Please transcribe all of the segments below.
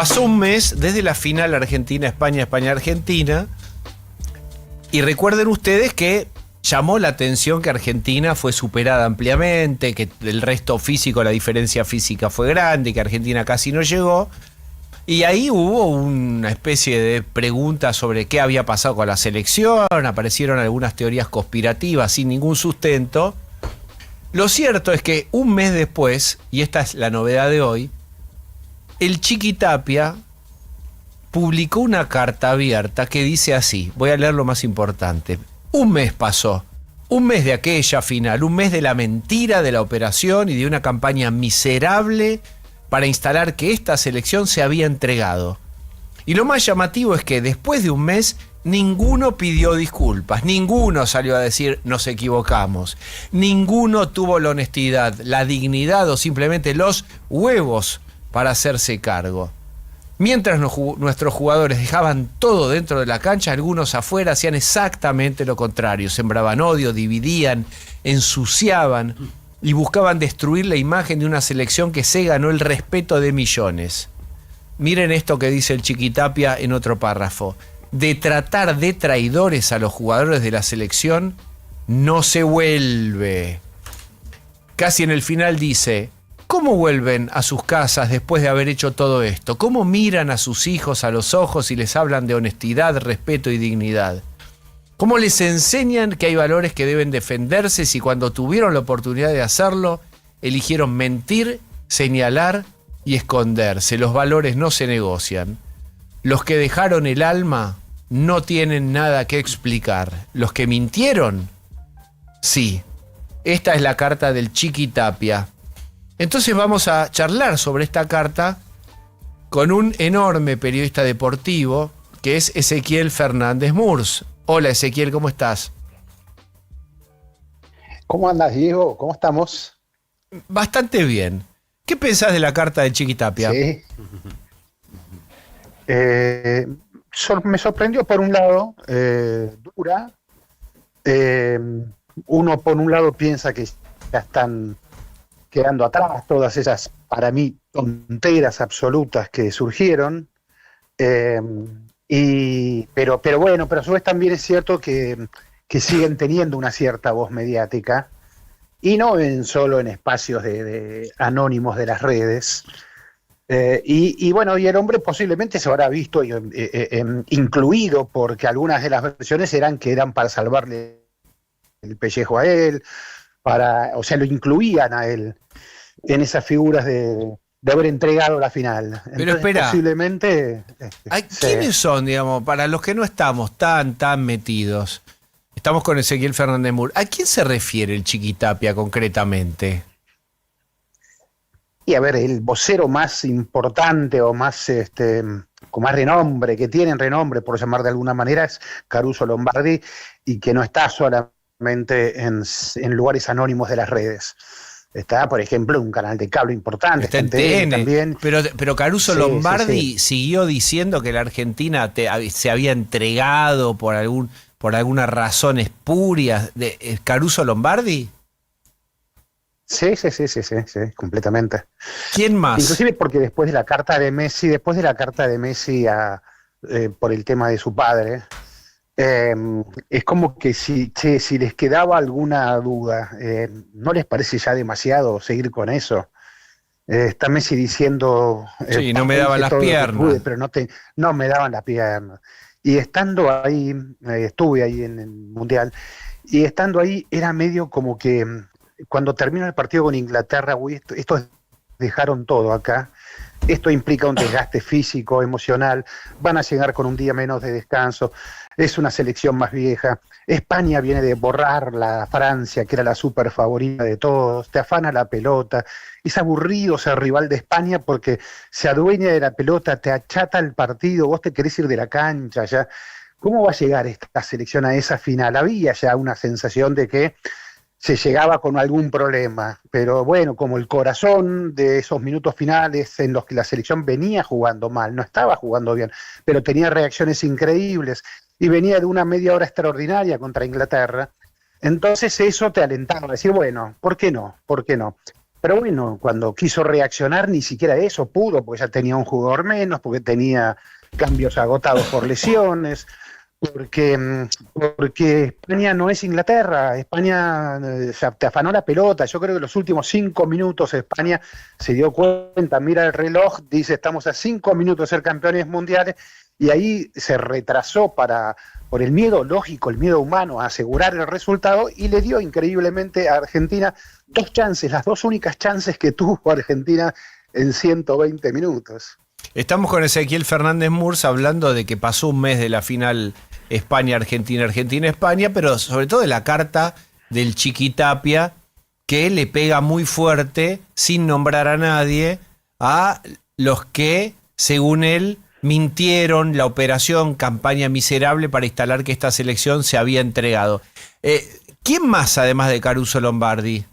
Pasó un mes desde la final Argentina-España, España-Argentina, y recuerden ustedes que llamó la atención que Argentina fue superada ampliamente, que el resto físico, la diferencia física fue grande, que Argentina casi no llegó, y ahí hubo una especie de pregunta sobre qué había pasado con la selección, aparecieron algunas teorías conspirativas sin ningún sustento. Lo cierto es que un mes después, y esta es la novedad de hoy, el Chiqui Tapia publicó una carta abierta que dice así, voy a leer lo más importante. Un mes pasó, un mes de aquella final, un mes de la mentira de la operación y de una campaña miserable para instalar que esta selección se había entregado. Y lo más llamativo es que después de un mes ninguno pidió disculpas, ninguno salió a decir nos equivocamos, ninguno tuvo la honestidad, la dignidad o simplemente los huevos para hacerse cargo. Mientras nuestros jugadores dejaban todo dentro de la cancha, algunos afuera hacían exactamente lo contrario, sembraban odio, dividían, ensuciaban y buscaban destruir la imagen de una selección que se ganó el respeto de millones. Miren esto que dice el Chiqui Tapia en otro párrafo. De tratar de traidores a los jugadores de la selección no se vuelve. Casi en el final dice: ¿cómo vuelven a sus casas después de haber hecho todo esto? ¿Cómo miran a sus hijos a los ojos y les hablan de honestidad, respeto y dignidad? ¿Cómo les enseñan que hay valores que deben defenderse si cuando tuvieron la oportunidad de hacerlo, eligieron mentir, señalar y esconderse? Los valores no se negocian. Los que dejaron el alma no tienen nada que explicar. Los que mintieron, sí. Esta es la carta del Chiqui Tapia. Entonces vamos a charlar sobre esta carta con un enorme periodista deportivo que es Ezequiel Fernández Murs. Hola Ezequiel, ¿cómo estás? ¿Cómo andas, Diego? ¿Cómo estamos? Bastante bien. ¿Qué pensás de la carta de Chiqui Tapia? Sí. Me sorprendió por un lado, dura. Uno por un lado piensa que ya están quedando atrás todas esas, para mí, tonteras absolutas que surgieron. Pero bueno, pero a su vez también es cierto que siguen teniendo una cierta voz mediática, y no solo en espacios de anónimos de las redes. Bueno, y el hombre posiblemente se habrá visto incluido, porque algunas de las versiones eran que eran para salvarle el pellejo a él, o sea, lo incluían a él en esas figuras de haber entregado la final. Pero entonces, espera, posiblemente... ¿quiénes son, digamos, para los que no estamos tan metidos? Estamos con Ezequiel Fernández Murs. ¿A quién se refiere el Chiqui Tapia concretamente? Y a ver, el vocero más importante o más con más renombre, que tienen renombre, por llamar de alguna manera, es Caruso Lombardi, y que no está solamente en lugares anónimos de las redes. Está, por ejemplo, en un canal de cable importante. Está en TN también. Pero Caruso Sí, Lombardi sí. siguió diciendo que la Argentina se había entregado por alguna razón espuria. ¿Caruso Lombardi? Sí, completamente. ¿Quién más? Inclusive porque después de la carta de Messi por el tema de su padre, es como que si les quedaba alguna duda, ¿no les parece ya demasiado seguir con eso? Está Messi diciendo... Sí, no me daban las piernas. Pero no me daban las piernas. Y estando ahí, estuve ahí en el Mundial, y estando ahí era medio como que cuando termina el partido con Inglaterra, estos dejaron todo acá. Esto implica un desgaste físico, emocional, van a llegar con un día menos de descanso, es una selección más vieja, España viene de borrar la Francia, que era la super favorita de todos, te afana la pelota, es aburrido ser rival de España porque se adueña de la pelota, te achata el partido, vos te querés ir de la cancha ya. ¿Cómo va a llegar esta selección a esa final? Había ya una sensación de que se llegaba con algún problema, pero bueno, como el corazón de esos minutos finales en los que la selección venía jugando mal, no estaba jugando bien, pero tenía reacciones increíbles y venía de una media hora extraordinaria contra Inglaterra, entonces eso te alentaba a decir, bueno, ¿por qué no? ¿Por qué no? Pero bueno, cuando quiso reaccionar ni siquiera eso pudo, porque ya tenía un jugador menos, porque tenía cambios agotados por lesiones, porque España no es Inglaterra, España te afanó la pelota. Yo creo que los últimos 5 minutos España se dio cuenta, mira el reloj, dice estamos a 5 minutos de ser campeones mundiales, y ahí se retrasó por el miedo lógico, el miedo humano a asegurar el resultado, y le dio increíblemente a Argentina 2 chances, las 2 únicas chances que tuvo Argentina en 120 minutos. Estamos con Ezequiel Fernández Murs hablando de que pasó un mes de la final España-Argentina, Argentina-España, pero sobre todo de la carta del Chiqui Tapia, que le pega muy fuerte, sin nombrar a nadie, a los que, según él, mintieron la operación campaña miserable para instalar que esta selección se había entregado. ¿Quién más, además de Caruso Lombardi?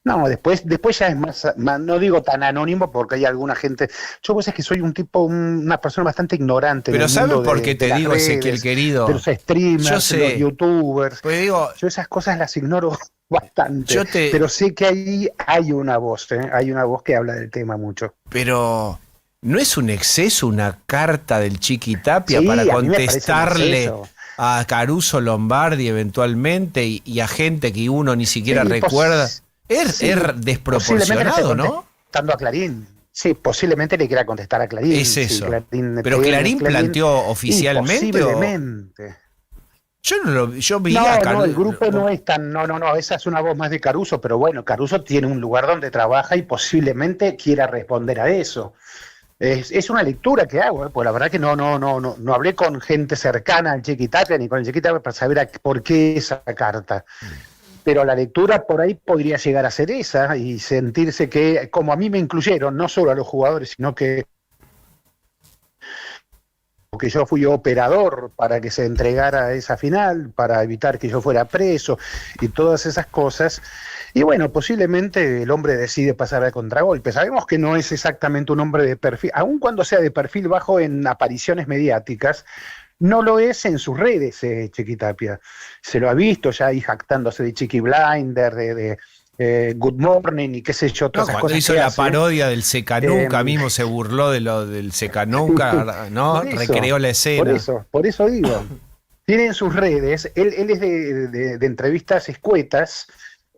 No, después ya es más, no digo tan anónimo porque hay alguna gente. Yo pues es que soy un tipo, una persona bastante ignorante. Pero en el ¿sabes mundo por qué te digo, redes, Ezequiel querido? de los streamers, Yo sé, los youtubers. pues digo, Yo esas cosas las ignoro bastante. Pero sé que ahí hay una voz, hay una voz que habla del tema mucho. Pero ¿no es un exceso una carta del Chiqui Tapia Sí, para a mí me contestarle parece un exceso. a Caruso Lombardi eventualmente y a gente que uno ni siquiera Sí, recuerda? Es sí, desproporcionado, ¿no? Contestando a Clarín. Sí, posiblemente le quiera contestar a Clarín. Es Sí, eso. Clarín, Pero Clarín planteó oficialmente. Posiblemente. Yo vi No, a no, el Caruso. grupo no es tan, no, esa es una voz más de Caruso, pero bueno, Caruso tiene un lugar donde trabaja y posiblemente quiera responder a eso. Es una lectura que hago, pues la verdad que no hablé con gente cercana al Chiqui Tapia ni con el Chiqui Tapia para saber por qué esa carta. Pero la lectura por ahí podría llegar a ser esa y sentirse que, como a mí me incluyeron, no solo a los jugadores, sino que yo fui operador para que se entregara esa final, para evitar que yo fuera preso y todas esas cosas. Y bueno, posiblemente el hombre decide pasar al contragolpe. Sabemos que no es exactamente un hombre de perfil, aun cuando sea de perfil bajo en apariciones mediáticas, no lo es en sus redes, Chiqui Tapia. Se lo ha visto ya ahí jactándose de Chiqui Blinder, de Good Morning y qué sé yo, todas esas Cuando cosas hizo que la hace. parodia del Secanuca, mismo se burló de lo del Secanuca, ¿no? Por eso, Recreó la escena. Por eso digo. Tiene en sus redes, él es de entrevistas escuetas,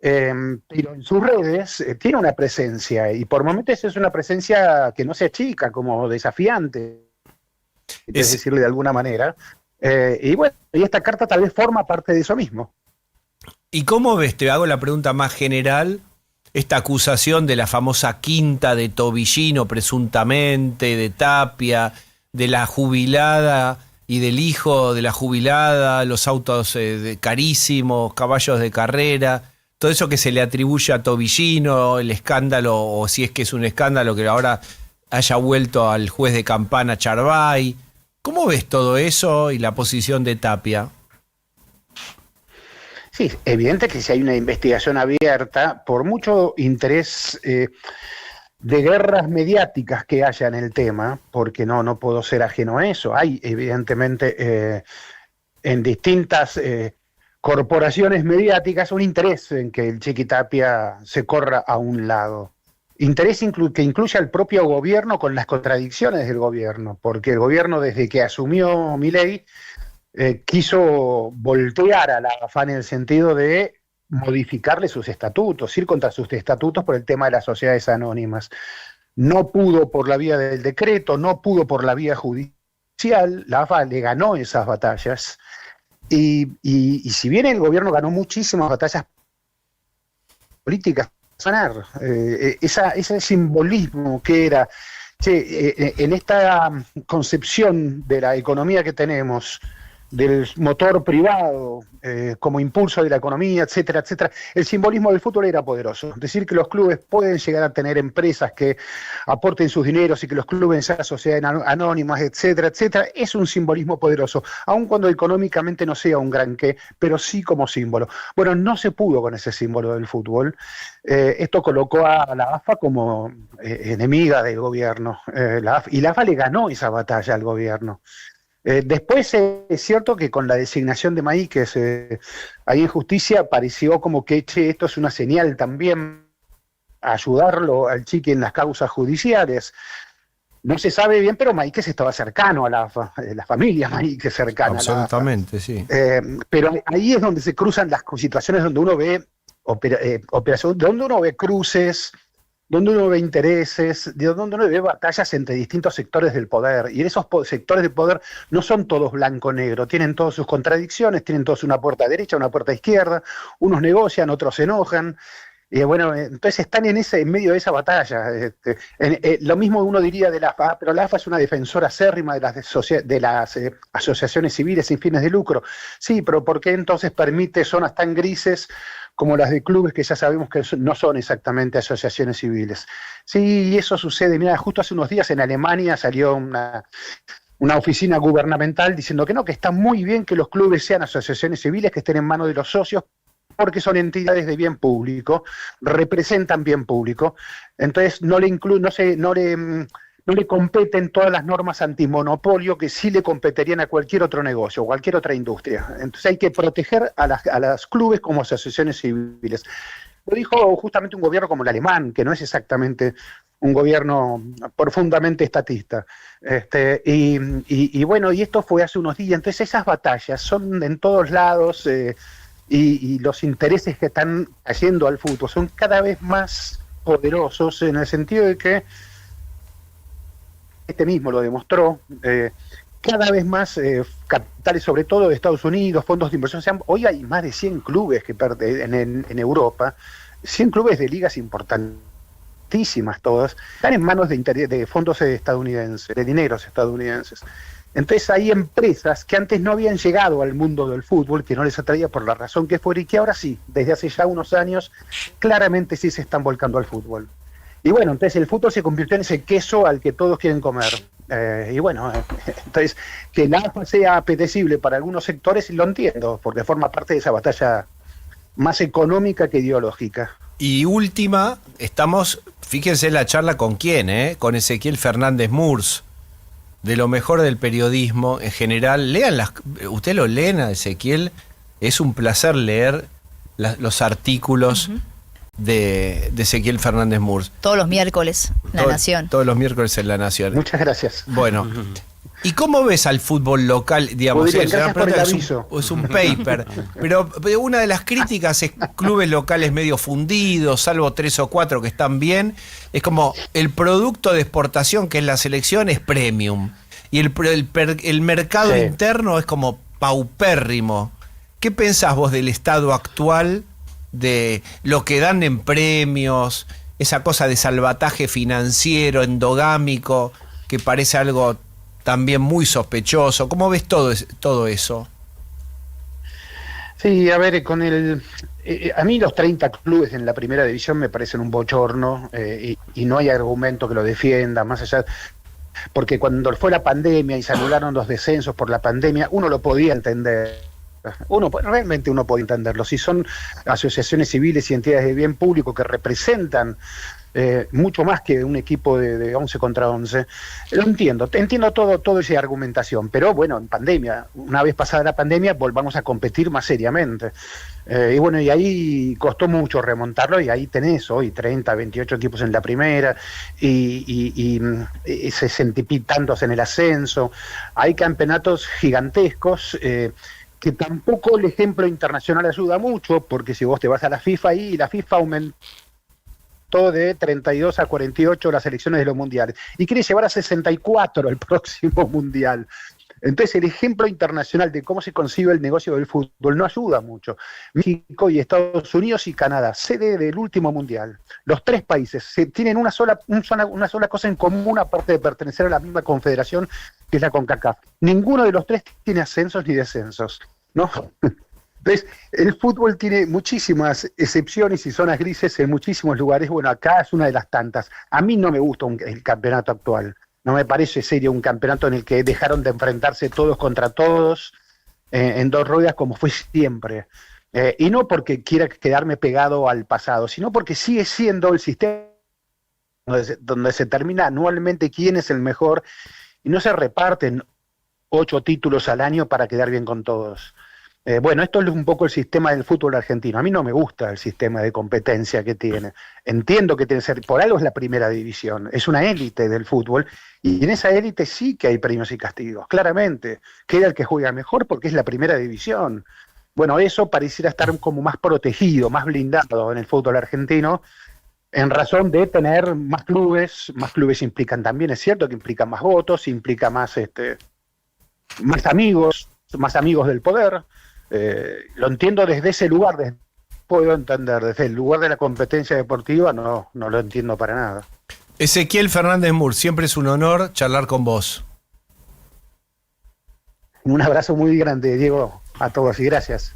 pero en sus redes tiene una presencia, y por momentos es una presencia que no se achica, como desafiante, es decirle de alguna manera. Y bueno, y esta carta tal vez forma parte de eso mismo. ¿Y cómo ves, te hago la pregunta más general, esta acusación de la famosa quinta de Tobillino, presuntamente, de Tapia, de la jubilada y del hijo de la jubilada, los autos carísimos, caballos de carrera, todo eso que se le atribuye a Tobillino, el escándalo, o si es que es un escándalo que ahora haya vuelto al juez de campana Charbay? ¿Cómo ves todo eso y la posición de Tapia? Sí, evidente que si hay una investigación abierta, por mucho interés de guerras mediáticas que haya en el tema, porque no puedo ser ajeno a eso, hay evidentemente en distintas corporaciones mediáticas un interés en que el Chiqui Tapia se corra a un lado. Interés que incluye al propio gobierno con las contradicciones del gobierno, porque el gobierno desde que asumió Milei quiso voltear a la AFA en el sentido de modificarle sus estatutos, ir contra sus estatutos por el tema de las sociedades anónimas. No pudo por la vía del decreto, no pudo por la vía judicial, la AFA le ganó esas batallas, y si bien el gobierno ganó muchísimas batallas políticas, ese simbolismo que era, en esta concepción de la economía que tenemos, del motor privado como impulso de la economía, etcétera, etcétera. El simbolismo del fútbol era poderoso. Decir que los clubes pueden llegar a tener empresas que aporten sus dineros y que los clubes sean sociedades anónimas, etcétera, etcétera, es un simbolismo poderoso, aun cuando económicamente no sea un gran qué, pero sí como símbolo. Bueno, no se pudo con ese símbolo del fútbol. Esto colocó a la AFA como enemiga del gobierno. Y la AFA le ganó esa batalla al gobierno. Después es cierto que con la designación de Maíquez ahí en Justicia pareció como que, che, esto es una señal también a ayudarlo al Chiqui en las causas judiciales. No se sabe bien, pero Maíquez estaba cercano a la familia Maíquez cercana a la AFA. Absolutamente, sí. Pero ahí es donde se cruzan las situaciones donde uno ve operación, donde uno ve cruces, donde uno ve intereses, donde uno ve batallas entre distintos sectores del poder. Y en esos sectores del poder no son todos blanco-negro, tienen todas sus contradicciones, tienen todos una puerta derecha, una puerta izquierda, unos negocian, otros se enojan. Y bueno, entonces están en medio de esa batalla. Lo mismo uno diría de la AFA, pero la AFA es una defensora acérrima de las asociaciones civiles sin fines de lucro. Sí, pero ¿por qué entonces permite zonas tan grises como las de clubes que ya sabemos que no son exactamente asociaciones civiles? Sí, y eso sucede. Mira, justo hace unos días en Alemania salió una oficina gubernamental diciendo que no, que está muy bien que los clubes sean asociaciones civiles, que estén en manos de los socios, porque son entidades de bien público, representan bien público, entonces no le competen todas las normas antimonopolio que sí le competirían a cualquier otro negocio, cualquier otra industria. Entonces hay que proteger a las clubes como asociaciones civiles. Lo dijo justamente un gobierno como el alemán, que no es exactamente un gobierno profundamente estatista. Y bueno, y esto fue hace unos días. Entonces esas batallas son en todos lados, y los intereses que están cayendo al fútbol son cada vez más poderosos, en el sentido de que este mismo lo demostró, cada vez más capitales, sobre todo de Estados Unidos, fondos de inversión. O sea, hoy hay más de 100 clubes en Europa, 100 clubes de ligas importantísimas todas, están en manos de fondos estadounidenses, de dineros estadounidenses. Entonces hay empresas que antes no habían llegado al mundo del fútbol, que no les atraía por la razón que fuera, y que ahora sí, desde hace ya unos años, claramente sí se están volcando al fútbol. Y bueno, entonces el fútbol se convirtió en ese queso al que todos quieren comer. Y bueno, entonces que el AFA sea apetecible para algunos sectores, lo entiendo, porque forma parte de esa batalla más económica que ideológica. Y última, fíjense la charla con quién, con Ezequiel Fernández Murs, de lo mejor del periodismo en general. Usted lo leen a Ezequiel, es un placer leer los artículos de Ezequiel Fernández Murs. Todos los miércoles, La Nación. Todos los miércoles en La Nación. Muchas gracias. Bueno, ¿y cómo ves al fútbol local? Digamos, gracias por el aviso. Es un paper, pero una de las críticas es clubes locales medio fundidos, salvo 3 o 4 que están bien. Es como el producto de exportación, que es la selección, es premium. Y el mercado interno es como paupérrimo. ¿Qué pensás vos del estado actual, de lo que dan en premios, esa cosa de salvataje financiero, endogámico, que parece algo también muy sospechoso? ¿Cómo ves todo eso? Sí, a ver, a mí los 30 clubes en la primera división me parecen un bochorno, y no hay argumento que lo defienda, más allá, porque cuando fue la pandemia y se anularon los descensos por la pandemia, uno lo podía entender. Realmente uno puede entenderlo. Si son asociaciones civiles y entidades de bien público que representan mucho más que un equipo de 11 contra 11, lo entiendo todo esa argumentación, pero bueno, en pandemia, una vez pasada la pandemia, volvamos a competir más seriamente. Y bueno, y ahí costó mucho remontarlo, y ahí tenés hoy 30, 28 equipos en la primera, y 60 y tantos en el ascenso. Hay campeonatos gigantescos, que tampoco el ejemplo internacional ayuda mucho, porque si vos te vas a la FIFA, y la FIFA aumentó de 32 a 48 las elecciones de los mundiales, y quiere llevar a 64 el próximo mundial. Entonces el ejemplo internacional de cómo se concibe el negocio del fútbol no ayuda mucho. México y Estados Unidos y Canadá, sede del último mundial. Los 3 países tienen una sola cosa en común, aparte de pertenecer a la misma confederación, que es la CONCACAF. Ninguno de los 3 tiene ascensos ni descensos, ¿no? Entonces, el fútbol tiene muchísimas excepciones y zonas grises en muchísimos lugares. Bueno, acá es una de las tantas. A mí no me gusta el campeonato actual. No me parece serio un campeonato en el que dejaron de enfrentarse todos contra todos en 2 ruedas, como fue siempre. Y no porque quiera quedarme pegado al pasado, sino porque sigue siendo el sistema donde se termina anualmente quién es el mejor, y no se reparten 8 títulos al año para quedar bien con todos. Bueno, esto es un poco el sistema del fútbol argentino. A mí no me gusta el sistema de competencia que tiene. Entiendo que tiene que ser, por algo es la primera división, es una élite del fútbol, y en esa élite sí que hay premios y castigos, claramente. Queda el que juega mejor porque es la primera división. Bueno, eso pareciera estar como más protegido, más blindado en el fútbol argentino, en razón de tener más clubes implican también, es cierto que implican más votos, implica más amigos del poder. Lo entiendo desde ese lugar, puedo entender, desde el lugar de la competencia deportiva no lo entiendo para nada. Ezequiel Fernández Mur, siempre es un honor charlar con vos. Un abrazo muy grande, Diego, a todos y gracias.